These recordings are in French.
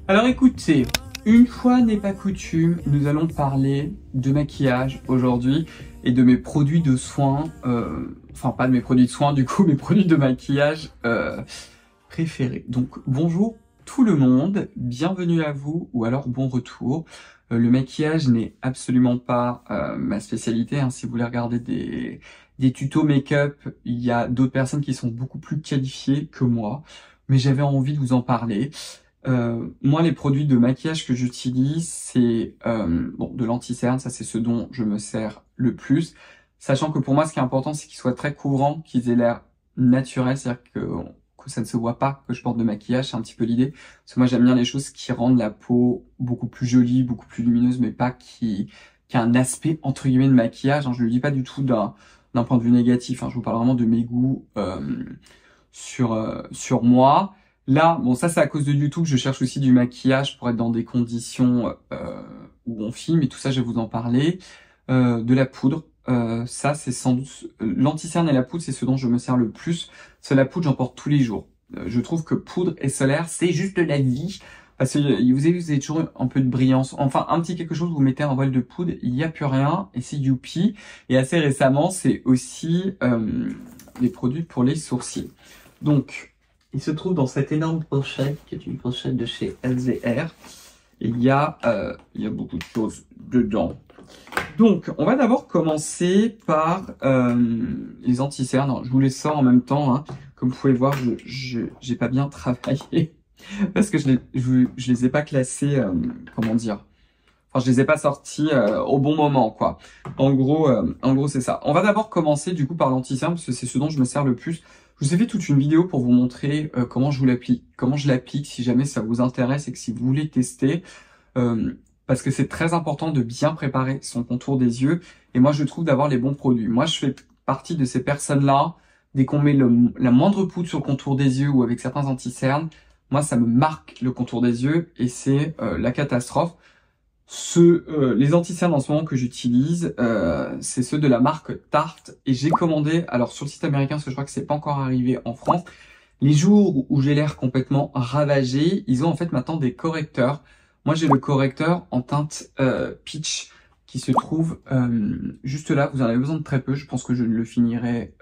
Alors écoutez, une fois n'est pas coutume, nous allons parler de maquillage aujourd'hui et de mes produits de soins, enfin pas de mes produits de soins du coup, mes produits de maquillage préférés. Donc bonjour tout le monde, bienvenue à vous ou alors bon retour. Le maquillage n'est absolument pas ma spécialité, hein. Si vous voulez regarder des tutos make-up, il y a d'autres personnes qui sont beaucoup plus qualifiées que moi, mais j'avais envie de vous en parler. Moi, les produits de maquillage que j'utilise, c'est bon, de l'anti-cerne, ça c'est ce dont je me sers le plus. Sachant que pour moi, ce qui est important, c'est qu'ils soient très couvrants, qu'ils aient l'air naturels, c'est-à-dire que ça ne se voit pas que je porte de maquillage, c'est un petit peu l'idée. Parce que moi, j'aime bien les choses qui rendent la peau beaucoup plus jolie, beaucoup plus lumineuse, mais pas qui a un aspect entre guillemets de maquillage, hein. Je ne le dis pas du tout d'un point de vue négatif, hein. Je vous parle vraiment de mes goûts sur moi. Là, bon, ça c'est à cause de YouTube, je cherche aussi du maquillage pour être dans des conditions où on filme et tout ça, je vais vous en parler. De la poudre, ça c'est sans doute... L'anti-cerne et la poudre, c'est ce dont je me sers le plus. C'est la poudre, j'en porte tous les jours. Je trouve que poudre et solaire, c'est juste la vie. Parce que vous avez toujours un peu de brillance, enfin un petit quelque chose, vous mettez un voile de poudre, il n'y a plus rien, et c'est youpi. Et assez récemment, c'est aussi les produits pour les sourcils. Donc, il se trouve dans cette énorme pochette, qui est une pochette de chez LZR. Et il y a beaucoup de choses dedans. Donc, on va d'abord commencer par les anti-cernes. Je vous les sors en même temps, hein. Comme vous pouvez voir, j'ai pas bien travaillé parce que je les ai pas classés, comment dire. Enfin, je les ai pas sortis au bon moment, quoi. En gros, c'est ça. On va d'abord commencer du coup par l'anti-cerne parce que c'est ce dont je me sers le plus. Je vous ai fait toute une vidéo pour vous montrer comment je l'applique, si jamais ça vous intéresse et que si vous voulez tester. Parce que c'est très important de bien préparer son contour des yeux. Et moi, je trouve d'avoir les bons produits. Moi, je fais partie de ces personnes-là. Dès qu'on met la moindre poudre sur le contour des yeux ou avec certains anti-cernes, moi, ça me marque le contour des yeux et c'est la catastrophe. Les anti-cernes en ce moment que j'utilise, c'est ceux de la marque Tarte. Et j'ai commandé, alors sur le site américain, parce que je crois que c'est pas encore arrivé en France, les jours où j'ai l'air complètement ravagé, ils ont en fait maintenant des correcteurs. Moi, j'ai le correcteur en teinte peach qui se trouve juste là. Vous en avez besoin de très peu. Je pense que je ne le finirai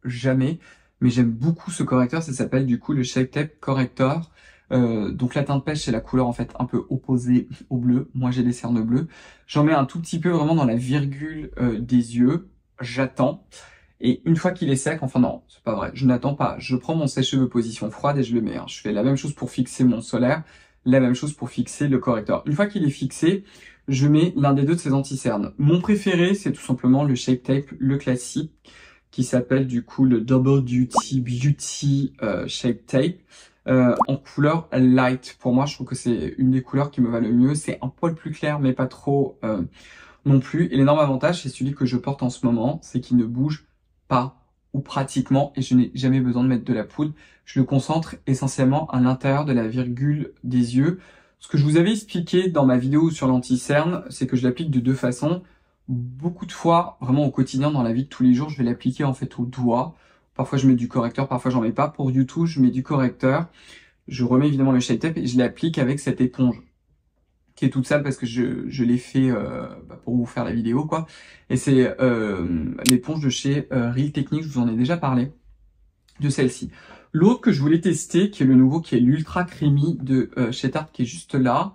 jamais. Mais j'aime beaucoup ce correcteur. Ça s'appelle du coup le Shape Tape Corrector. Donc la teinte pêche, c'est la couleur en fait un peu opposée au bleu. Moi, j'ai des cernes bleues. J'en mets un tout petit peu vraiment dans la virgule des yeux. J'attends. Et une fois qu'il est sec, enfin non, c'est pas vrai, je n'attends pas. Je prends mon sèche-cheveux position froide et je le mets, hein. Je fais la même chose pour fixer mon solaire, la même chose pour fixer le correcteur. Une fois qu'il est fixé, je mets l'un des deux de ces anti-cernes. Mon préféré, c'est tout simplement le Shape Tape, le classique, qui s'appelle du coup le Double Duty Beauty Shape Tape, en couleur light. Pour moi, je trouve que c'est une des couleurs qui me va le mieux. C'est un poil plus clair, mais pas trop non plus. Et l'énorme avantage, c'est celui que je porte en ce moment, c'est qu'il ne bouge pas ou pratiquement, et je n'ai jamais besoin de mettre de la poudre. Je le concentre essentiellement à l'intérieur de la virgule des yeux. Ce que je vous avais expliqué dans ma vidéo sur l'anti-cerne, c'est que je l'applique de deux façons. Beaucoup de fois, vraiment au quotidien, dans la vie de tous les jours, je vais l'appliquer en fait au doigt. Parfois je mets du correcteur, parfois j'en mets pas. Pour YouTube, je mets du correcteur. Je remets évidemment le Shape Tape et je l'applique avec cette éponge qui est toute sale parce que je l'ai fait pour vous faire la vidéo, quoi. Et c'est l'éponge de chez Real Techniques, je vous en ai déjà parlé de celle-ci. L'autre que je voulais tester, qui est le nouveau, qui est l'Ultra Creamy de chez Tarte, qui est juste là.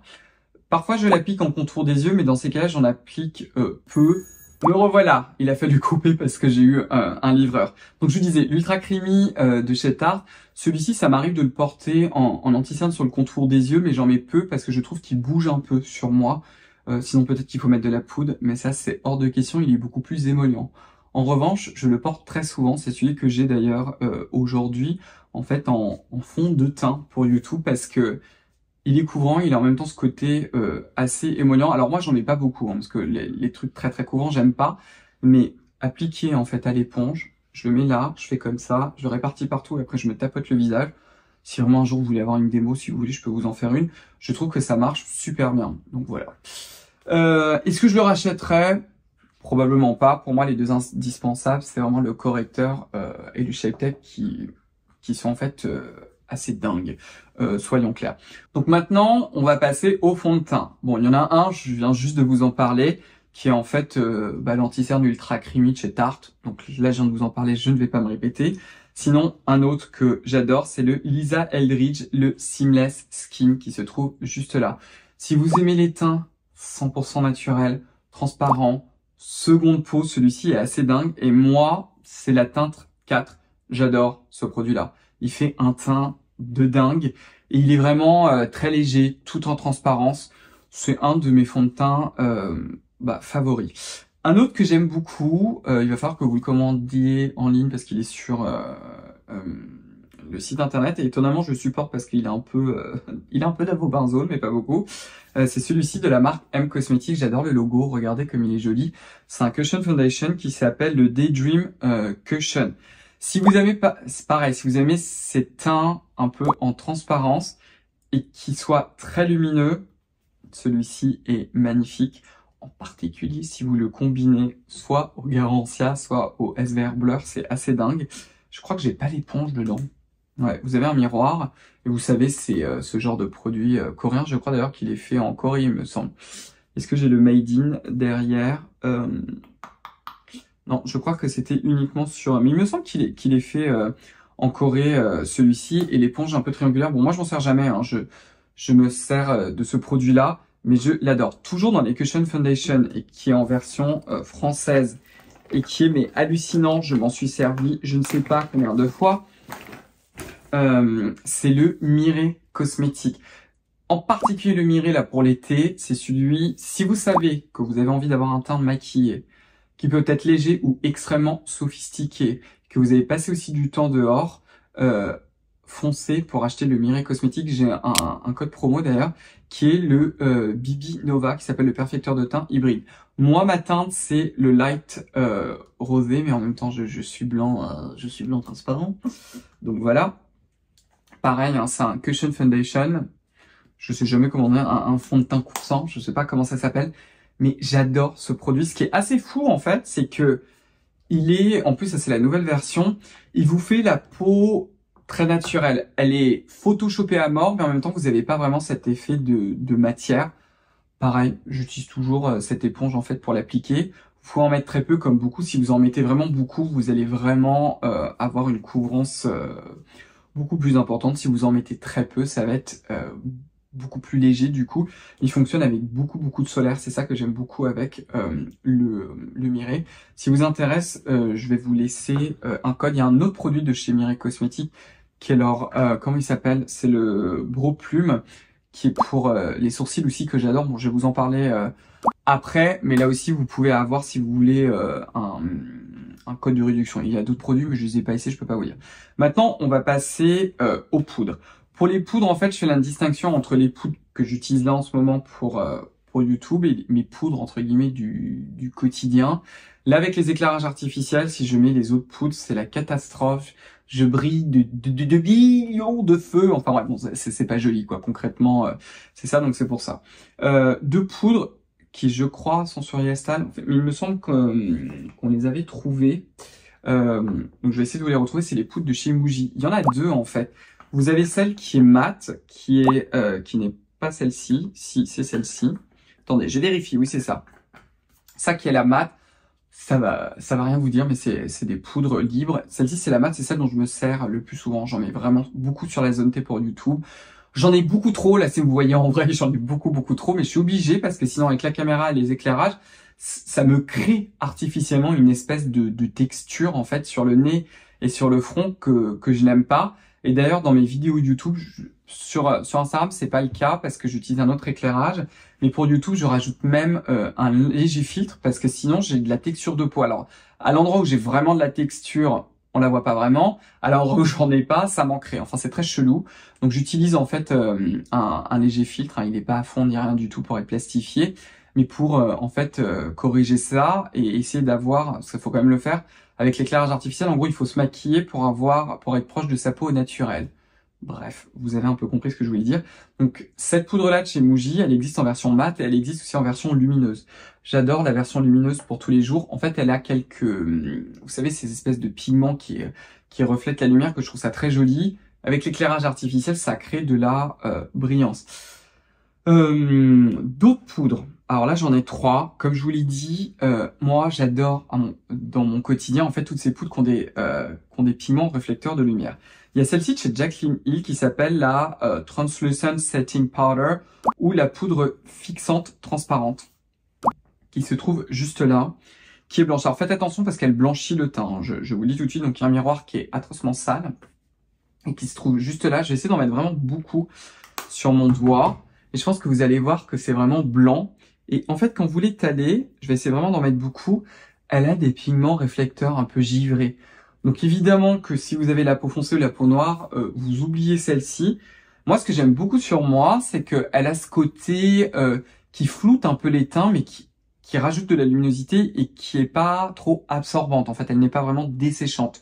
Parfois je l'applique en contour des yeux, mais dans ces cas-là j'en applique peu. Me revoilà, il a fallu couper parce que j'ai eu un livreur. Donc je vous disais, l'Ultra Creamy de chez Tarte, celui-ci ça m'arrive de le porter en anti-cerne sur le contour des yeux, mais j'en mets peu parce que je trouve qu'il bouge un peu sur moi. Sinon peut-être qu'il faut mettre de la poudre, mais ça c'est hors de question, il est beaucoup plus émollient. En revanche, je le porte très souvent, c'est celui que j'ai d'ailleurs aujourd'hui, en fait en fond de teint pour YouTube parce que il est couvrant, il a en même temps ce côté assez émollient. Alors moi j'en ai pas beaucoup, hein, parce que les trucs très très couvrants j'aime pas, mais appliqué en fait à l'éponge, je le mets là, je fais comme ça, je le répartis partout et après je me tapote le visage. Si vraiment un jour vous voulez avoir une démo, si vous voulez, je peux vous en faire une. Je trouve que ça marche super bien, donc voilà. Est-ce que je le rachèterais? Probablement pas. Pour moi les deux indispensables, c'est vraiment le correcteur et le Shape Tape qui sont en fait assez dingue, soyons clairs. Donc maintenant, on va passer au fond de teint. Bon, il y en a un, je viens juste de vous en parler, qui est en fait l'anti-cerne Ultra Creamy chez Tarte. Donc là, je viens de vous en parler, je ne vais pas me répéter. Sinon, un autre que j'adore, c'est le Lisa Eldridge, le Seamless Skin, qui se trouve juste là. Si vous aimez les teints 100% naturels, transparents, seconde peau, celui-ci est assez dingue. Et moi, c'est la teinte 4. J'adore ce produit-là. Il fait un teint de dingue. Et il est vraiment très léger, tout en transparence. C'est un de mes fonds de teint favoris. Un autre que j'aime beaucoup, il va falloir que vous le commandiez en ligne parce qu'il est sur le site internet. Et étonnamment, je le supporte parce qu'il est un peu, il a un peu d'avobenzone, mais pas beaucoup. C'est celui-ci de la marque M Cosmetics. J'adore le logo. Regardez comme il est joli. C'est un cushion foundation qui s'appelle le Daydream Cushion. Si vous aimez pas, c'est pareil. Si vous aimez ces teints un peu en transparence et qui soient très lumineux, celui-ci est magnifique. En particulier si vous le combinez soit au Garancia, soit au SVR Blur, c'est assez dingue. Je crois que j'ai pas l'éponge dedans. Ouais, vous avez un miroir, et vous savez, c'est ce genre de produit coréen. Je crois d'ailleurs qu'il est fait en Corée, il me semble. Est-ce que j'ai le Made in derrière Non, je crois que c'était uniquement sur... Mais il me semble qu'il est fait en Corée, celui-ci, et l'éponge un peu triangulaire. Bon, moi, je m'en sers jamais, hein. Je me sers de ce produit-là, mais je l'adore. Toujours dans les Cushion Foundation, et qui est en version française, et qui est mais hallucinant. Je m'en suis servi, je ne sais pas combien de fois. C'est le Mireille Cosmétique. En particulier le Mireille là pour l'été, c'est celui, si vous savez que vous avez envie d'avoir un teint maquillé, qui peut être léger ou extrêmement sophistiqué, que vous avez passé aussi du temps dehors, foncez pour acheter le Mireille Cosmétique. J'ai un code promo d'ailleurs, qui est le Bibi Nova, qui s'appelle le perfecteur de teint hybride. Moi, ma teinte, c'est le light rosé, mais en même temps, je suis blanc transparent. Donc voilà. Pareil, hein, c'est un Cushion Foundation. Je sais jamais comment dire, un fond de teint coursant, je sais pas comment ça s'appelle, mais j'adore ce produit. Ce qui est assez fou en fait, c'est que il est, en plus ça c'est la nouvelle version, il vous fait la peau très naturelle. Elle est photoshopée à mort, mais en même temps vous n'avez pas vraiment cet effet de matière. Pareil, j'utilise toujours cette éponge en fait pour l'appliquer. Vous pouvez en mettre très peu comme beaucoup. Si vous en mettez vraiment beaucoup, vous allez vraiment avoir une couvrance beaucoup plus importante. Si vous en mettez très peu, ça va être beaucoup plus léger du coup. Il fonctionne avec beaucoup de solaire. C'est ça que j'aime beaucoup avec le Mireille. Si vous intéresse, je vais vous laisser un code. Il y a un autre produit de chez Mireille Cosmetics qui est leur, comment il s'appelle? C'est le Brow Plume, qui est pour les sourcils aussi, que j'adore. Bon, je vais vous en parler après, mais là aussi vous pouvez avoir, si vous voulez, un code de réduction. Il y a d'autres produits, mais je les ai pas essayés, je peux pas vous dire. Maintenant, on va passer aux poudres. Pour les poudres, en fait, je fais la distinction entre les poudres que j'utilise là en ce moment pour YouTube et mes poudres, entre guillemets, du quotidien. Là, avec les éclairages artificiels, si je mets les autres poudres, c'est la catastrophe. Je brille de millions de feux. Enfin, ouais, bon, c'est pas joli, quoi. Concrètement, c'est ça, donc c'est pour ça. Deux poudres qui, je crois, sont sur Yestal. Mais il me semble qu'on les avait trouvées. Donc, je vais essayer de vous les retrouver. C'est les poudres de chez Muji. Il y en a deux, en fait. Vous avez celle qui est mate, qui n'est pas celle-ci. Si, c'est celle-ci. Attendez, je vérifie. Oui, c'est ça. Ça qui est la mate. Ça va rien vous dire, mais c'est des poudres libres. Celle-ci, c'est la mate. C'est celle dont je me sers le plus souvent. J'en mets vraiment beaucoup sur la zone T pour YouTube. J'en ai beaucoup trop, là, si vous voyez en vrai, j'en ai beaucoup trop, mais je suis obligé parce que sinon, avec la caméra et les éclairages, ça me crée artificiellement une espèce de texture, en fait, sur le nez et sur le front que je n'aime pas. Et d'ailleurs, dans mes vidéos YouTube, sur Instagram, c'est pas le cas parce que j'utilise un autre éclairage. Mais pour YouTube, je rajoute même un léger filtre parce que sinon, j'ai de la texture de peau. Alors, à l'endroit où j'ai vraiment de la texture, on la voit pas vraiment. Alors où j'en ai pas, ça manquerait. Enfin, c'est très chelou. Donc j'utilise en fait un léger filtre. Hein. Il n'est pas à fond ni rien du tout pour être plastifié, mais pour en fait corriger ça et essayer d'avoir, parce qu'il faut quand même le faire avec l'éclairage artificiel. En gros, il faut se maquiller pour être proche de sa peau naturelle. Bref, vous avez un peu compris ce que je voulais dire. Donc cette poudre-là de chez Muji, elle existe en version mate et elle existe aussi en version lumineuse. J'adore la version lumineuse pour tous les jours. En fait, elle a quelques, vous savez, ces espèces de pigments qui reflètent la lumière, que je trouve ça très joli. avec l'éclairage artificiel, ça crée de la brillance. D'autres poudres. Alors là, j'en ai 3. Comme je vous l'ai dit, moi, j'adore dans mon quotidien, en fait, toutes ces poudres qui ont des pigments réflecteurs de lumière. Il y a celle-ci de chez Jaclyn Hill qui s'appelle la Translucent Setting Powder ou la poudre fixante transparente qui se trouve juste là, qui est blanche. Alors faites attention parce qu'elle blanchit le teint. Hein. Je vous le dis tout de suite, donc il y a un miroir qui est atrocement sale et qui se trouve juste là. Je vais essayer d'en mettre vraiment beaucoup sur mon doigt. Et je pense que vous allez voir que c'est vraiment blanc. Et en fait, quand vous l'étalez, je vais essayer vraiment d'en mettre beaucoup, elle a des pigments réflecteurs un peu givrés. Donc évidemment que si vous avez la peau foncée ou la peau noire, vous oubliez celle-ci. Moi, ce que j'aime beaucoup sur moi, c'est qu'elle a ce côté qui floute un peu les teints, mais qui rajoute de la luminosité et qui est pas trop absorbante. En fait, elle n'est pas vraiment desséchante.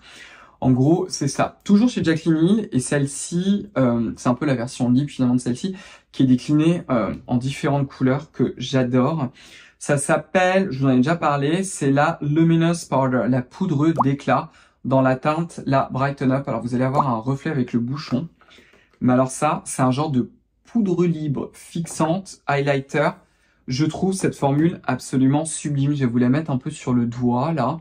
En gros, c'est ça. Toujours chez Jaclyn Hill, et celle-ci, c'est un peu la version libre finalement de celle-ci, qui est déclinée en différentes couleurs que j'adore. Ça s'appelle, je vous en ai déjà parlé, c'est la Luminous Powder, la poudre d'éclat, dans la teinte la Brighten Up. Alors vous allez avoir un reflet avec le bouchon. Mais alors ça, c'est un genre de poudre libre, fixante, highlighter. Je trouve cette formule absolument sublime. Je vais vous la mettre un peu sur le doigt, là.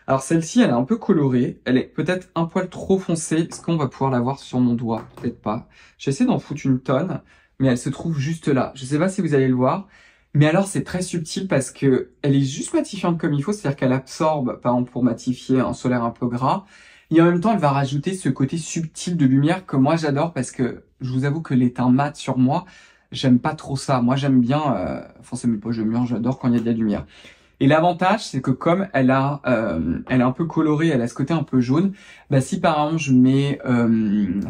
Alors celle-ci, elle est un peu colorée. Elle est peut-être un poil trop foncée. Est-ce qu'on va pouvoir la voir sur mon doigt? Peut-être pas. J'essaie d'en foutre une tonne, mais elle se trouve juste là. Je sais pas si vous allez le voir. Mais alors, c'est très subtil parce que elle est juste matifiante comme il faut. C'est-à-dire qu'elle absorbe, par exemple, pour matifier un solaire un peu gras. Et en même temps, elle va rajouter ce côté subtil de lumière que moi, j'adore parce que je vous avoue que les teints mat sur moi, j'aime pas trop ça. Moi, j'aime bien, enfin, c'est même pas j'aime bien, j'adore quand il y a de la lumière. Et l'avantage, c'est que comme elle est un peu colorée, elle a ce côté un peu jaune, bah, si par exemple, je mets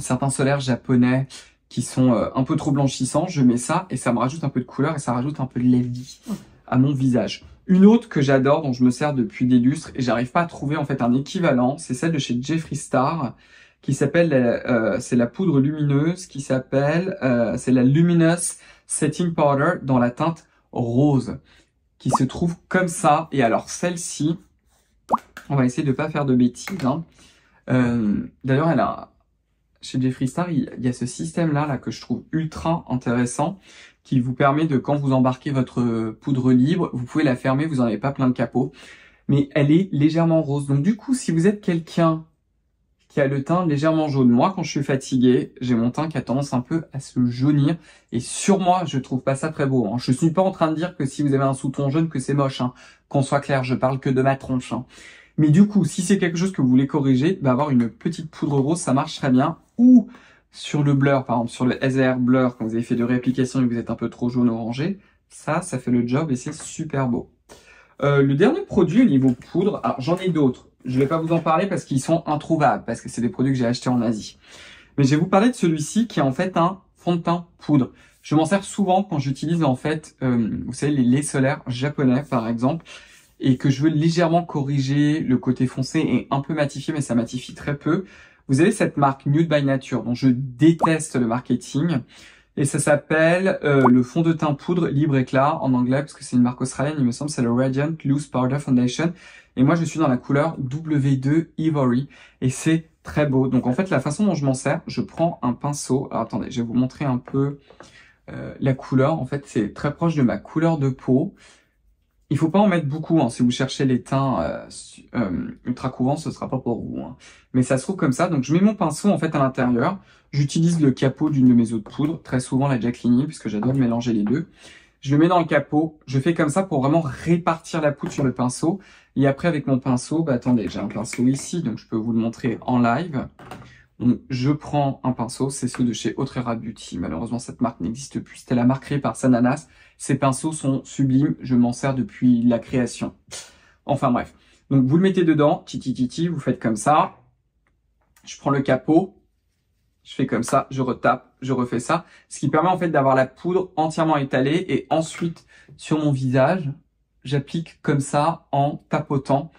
certains solaires japonais qui sont un peu trop blanchissants, je mets ça et ça me rajoute un peu de couleur et ça rajoute un peu de la vie à mon visage. Une autre que j'adore, dont je me sers depuis des lustres et j'arrive pas à trouver en fait un équivalent, c'est celle de chez Jeffree Star qui s'appelle, c'est la poudre lumineuse qui s'appelle, c'est la Luminous Setting Powder dans la teinte rose qui se trouve comme ça. Et alors celle-ci, on va essayer de pas faire de bêtises. Hein. D'ailleurs, chez Jeffree Star, il y a ce système-là que je trouve ultra intéressant qui vous permet de, quand vous embarquez votre poudre libre, vous pouvez la fermer, vous n'en avez pas plein de capots. Mais elle est légèrement rose. Donc du coup, si vous êtes quelqu'un qui a le teint légèrement jaune, moi, quand je suis fatigué, j'ai mon teint qui a tendance un peu à se jaunir. Et sur moi, je trouve pas ça très beau. Hein. Je suis pas en train de dire que si vous avez un sous-ton jaune, que c'est moche. Hein. Qu'on soit clair, je parle que de ma tronche. Hein. Mais du coup, si c'est quelque chose que vous voulez corriger, bah avoir une petite poudre rose, ça marche très bien. Ou sur le blur, par exemple, sur le SR Blur, quand vous avez fait de réapplication et que vous êtes un peu trop jaune-orangé, ça fait le job et c'est super beau. Le dernier produit au niveau poudre, alors j'en ai d'autres. Je vais pas vous en parler parce qu'ils sont introuvables, parce que c'est des produits que j'ai achetés en Asie. Mais je vais vous parler de celui-ci qui est en fait un fond de teint poudre. Je m'en sers souvent quand j'utilise en fait, vous savez, les laits solaires japonais par exemple, et que je veux légèrement corriger le côté foncé et un peu matifier, mais ça matifie très peu. Vous avez cette marque Nude by Nature, dont je déteste le marketing. Et ça s'appelle le fond de teint poudre libre éclat en anglais, parce que c'est une marque australienne, il me semble, c'est le Radiant Loose Powder Foundation. Et moi, je suis dans la couleur W2 Ivory. Et c'est très beau. Donc en fait, la façon dont je m'en sers, je prends un pinceau. Alors attendez, je vais vous montrer un peu la couleur. En fait, c'est très proche de ma couleur de peau. Il faut pas en mettre beaucoup, hein. Si vous cherchez les teints ultra couvants, ce sera pas pour vous. Hein. Mais ça se trouve comme ça. Donc je mets mon pinceau en fait à l'intérieur. J'utilise le capot d'une de mes eaux de poudre, très souvent la Jaclyn Hill, puisque j'adore mélanger les deux. Je le mets dans le capot. Je fais comme ça pour vraiment répartir la poudre sur le pinceau. Et après avec mon pinceau, bah attendez, j'ai un pinceau ici, donc je peux vous le montrer en live. Donc je prends un pinceau, c'est ceux de chez Autrera Beauty. Malheureusement cette marque n'existe plus. C'était la marque créée par Sananas. Ces pinceaux sont sublimes, je m'en sers depuis la création. Enfin bref. Donc vous le mettez dedans, titi, vous faites comme ça. Je prends le capot, je fais comme ça, je retape, je refais ça. Ce qui permet en fait d'avoir la poudre entièrement étalée et ensuite sur mon visage, j'applique comme ça en tapotant.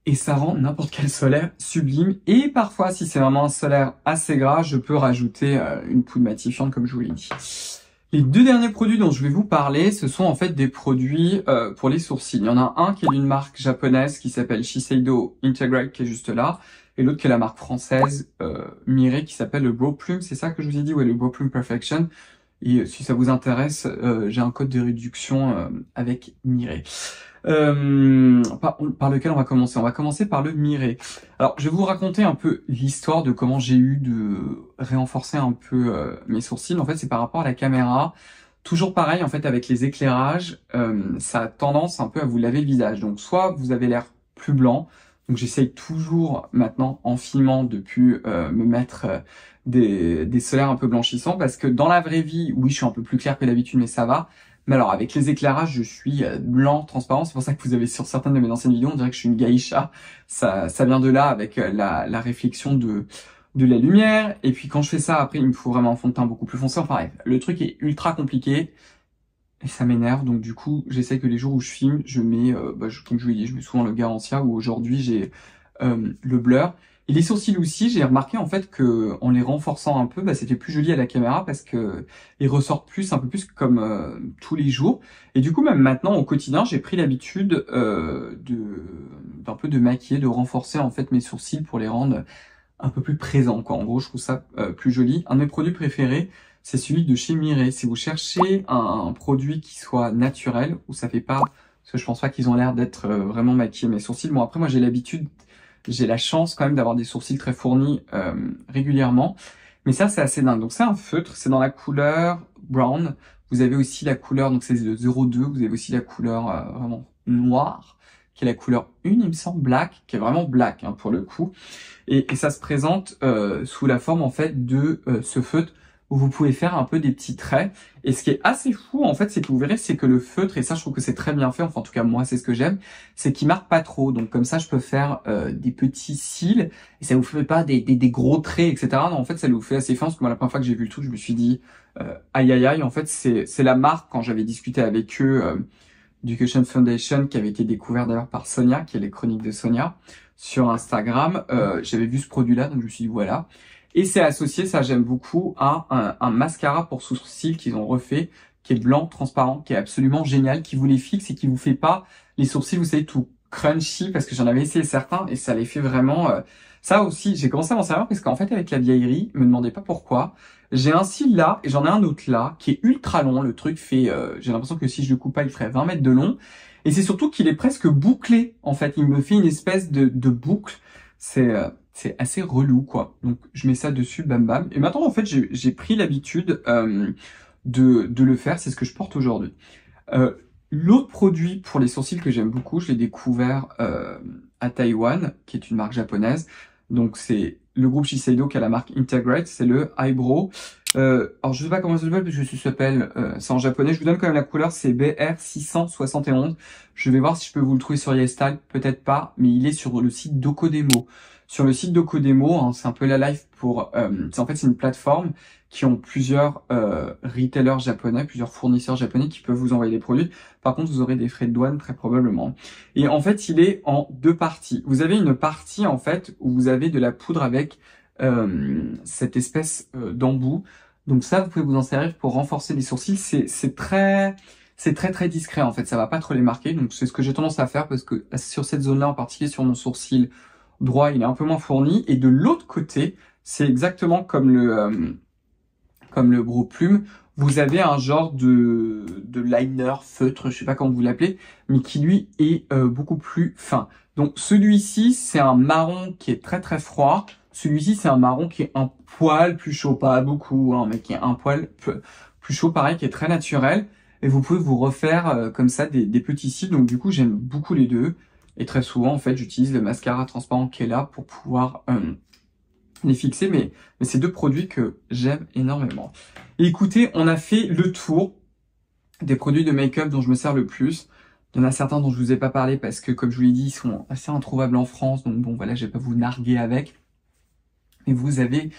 Et ça rend n'importe quel solaire sublime. Et parfois, si c'est vraiment un solaire assez gras, je peux rajouter une poudre matifiante comme je vous l'ai dit. Les deux derniers produits dont je vais vous parler, ce sont en fait des produits pour les sourcils. Il y en a un qui est d'une marque japonaise qui s'appelle Shiseido Integrate, qui est juste là, et l'autre qui est la marque française Mireille, qui s'appelle le Brow Plume. C'est ça que je vous ai dit, ouais, le Brow Plume Perfection. Et si ça vous intéresse, j'ai un code de réduction avec Mireille. Par lequel on va commencer? On va commencer par le Mireille. Alors, je vais vous raconter un peu l'histoire de comment j'ai eu de renforcer un peu mes sourcils. En fait, c'est par rapport à la caméra. Toujours pareil, en fait, avec les éclairages, ça a tendance un peu à vous laver le visage. Donc, soit vous avez l'air plus blanc. Donc, j'essaye toujours maintenant, en filmant, de plus me mettre des solaires un peu blanchissants. Parce que dans la vraie vie, oui, je suis un peu plus clair que d'habitude, mais ça va. Mais alors, avec les éclairages, je suis blanc, transparent. C'est pour ça que vous avez sur certaines de mes anciennes vidéos, on dirait que je suis une geisha. Ça vient de là, avec la réflexion de la lumière. Et puis, quand je fais ça, après, il me faut vraiment un fond de teint beaucoup plus foncé. Enfin bref, le truc est ultra compliqué. Et ça m'énerve. Donc, du coup, j'essaie que les jours où je filme, je mets, comme je vous l'ai dit, je mets souvent le Garantia, ou aujourd'hui, j'ai le blur. Et les sourcils aussi, j'ai remarqué en fait que en les renforçant un peu, c'était plus joli à la caméra parce que ils ressortent plus, un peu plus comme tous les jours. Et du coup, même maintenant au quotidien, j'ai pris l'habitude d'un peu de maquiller, de renforcer en fait mes sourcils pour les rendre un peu plus présents, quoi. En gros, je trouve ça plus joli. Un de mes produits préférés, c'est celui de chez Mireille. Si vous cherchez un produit qui soit naturel, où ça fait pas, parce que je pense pas qu'ils ont l'air d'être vraiment maquillés mes sourcils. Bon, après moi j'ai l'habitude. J'ai la chance quand même d'avoir des sourcils très fournis régulièrement. Mais ça, c'est assez dingue. Donc c'est un feutre, c'est dans la couleur brown. Vous avez aussi la couleur, donc c'est le 02. Vous avez aussi la couleur vraiment noire, qui est la couleur 1, il me semble, black, qui est vraiment black hein, pour le coup. Et ça se présente sous la forme en fait de ce feutre où vous pouvez faire un peu des petits traits. Et ce qui est assez fou, en fait, c'est que vous verrez, c'est que le feutre, et ça, je trouve que c'est très bien fait, enfin, en tout cas, moi, c'est ce que j'aime, c'est qu'il marque pas trop. Donc, comme ça, je peux faire des petits cils, et ça vous fait pas des gros traits, etc. Non, en fait, ça vous fait assez fin, parce que moi, la première fois que j'ai vu le truc, je me suis dit, aïe, aïe, aïe, en fait, c'est la marque, quand j'avais discuté avec eux, Education Foundation, qui avait été découvert d'ailleurs par Sonia, qui est les chroniques de Sonia, sur Instagram, j'avais vu ce produit-là, donc je me suis dit, voilà. Et c'est associé, ça j'aime beaucoup, à un mascara pour sourcils qu'ils ont refait, qui est blanc, transparent, qui est absolument génial, qui vous les fixe et qui vous fait pas les sourcils, vous savez, tout crunchy, parce que j'en avais essayé certains et ça les fait vraiment... Ça aussi, j'ai commencé à m'en servir parce qu'en fait, avec la vieillerie, me demandez pas pourquoi, j'ai un cil là et j'en ai un autre là, qui est ultra long. Le truc fait... j'ai l'impression que si je le coupe pas, il ferait 20 mètres de long. Et c'est surtout qu'il est presque bouclé, en fait. Il me fait une espèce de boucle. C'est assez relou, quoi. Donc, je mets ça dessus, bam bam. Et maintenant, en fait, j'ai pris l'habitude de le faire. C'est ce que je porte aujourd'hui. L'autre produit pour les sourcils que j'aime beaucoup, je l'ai découvert à Taïwan, qui est une marque japonaise. Donc, c'est le groupe Shiseido qui a la marque Integrate. C'est le Eyebrow. Alors, je sais pas comment ça s'appelle, parce que ça s'appelle, c'est en japonais. Je vous donne quand même la couleur, c'est BR671. Je vais voir si je peux vous le trouver sur YesStyle, peut-être pas, mais il est sur le site Dokodemo. Sur le site Dokodemo, hein, c'est un peu la life pour... en fait, c'est une plateforme qui ont plusieurs retailers japonais, plusieurs fournisseurs japonais qui peuvent vous envoyer des produits. Par contre, vous aurez des frais de douane très probablement. Et en fait, il est en deux parties. Vous avez une partie, en fait, où vous avez de la poudre avec cette espèce d'embout. Donc ça, vous pouvez vous en servir pour renforcer les sourcils. C'est très très discret en fait, ça va pas trop les marquer. Donc c'est ce que j'ai tendance à faire parce que sur cette zone-là en particulier, sur mon sourcil droit, il est un peu moins fourni. Et de l'autre côté, c'est exactement comme le Brow Plume. Vous avez un genre de liner feutre, je sais pas comment vous l'appelez, mais qui lui est beaucoup plus fin. Donc celui-ci, c'est un marron qui est très très froid. Celui-ci, c'est un marron qui est un poil plus chaud, pas beaucoup, hein, mais qui est un poil plus chaud, pareil, qui est très naturel. Et vous pouvez vous refaire comme ça des petits cils. Donc du coup, j'aime beaucoup les deux. Et très souvent, en fait, j'utilise le mascara transparent qui est là pour pouvoir les fixer. Mais c'est deux produits que j'aime énormément. Et écoutez, on a fait le tour des produits de make-up dont je me sers le plus. Il y en a certains dont je vous ai pas parlé parce que, comme je vous l'ai dit, ils sont assez introuvables en France. Donc bon, voilà, je vais pas vous narguer avec. Mais vous avez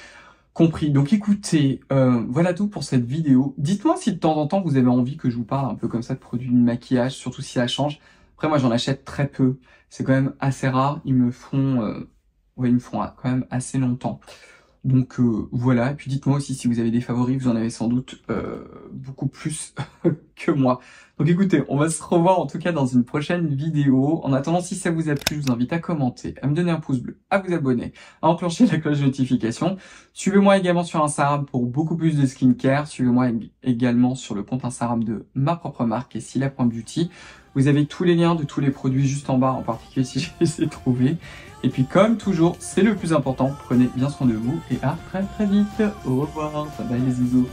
compris. Donc écoutez, voilà tout pour cette vidéo. Dites-moi si de temps en temps vous avez envie que je vous parle un peu comme ça de produits de maquillage, surtout si ça change. Après moi j'en achète très peu. C'est quand même assez rare. Ils me font quand même assez longtemps. Donc voilà, et puis dites-moi aussi si vous avez des favoris, vous en avez sans doute beaucoup plus que moi. Donc écoutez, on va se revoir en tout cas dans une prochaine vidéo. En attendant, si ça vous a plu, je vous invite à commenter, à me donner un pouce bleu, à vous abonner, à enclencher la cloche de notification. Suivez-moi également sur Instagram pour beaucoup plus de skincare. Suivez-moi également sur le compte Instagram de ma propre marque, Esila.beauty. Vous avez tous les liens de tous les produits juste en bas, en particulier si je les ai trouvés. Et puis comme toujours, c'est le plus important, prenez bien soin de vous et à très très vite. Au revoir, bye bye les bisous.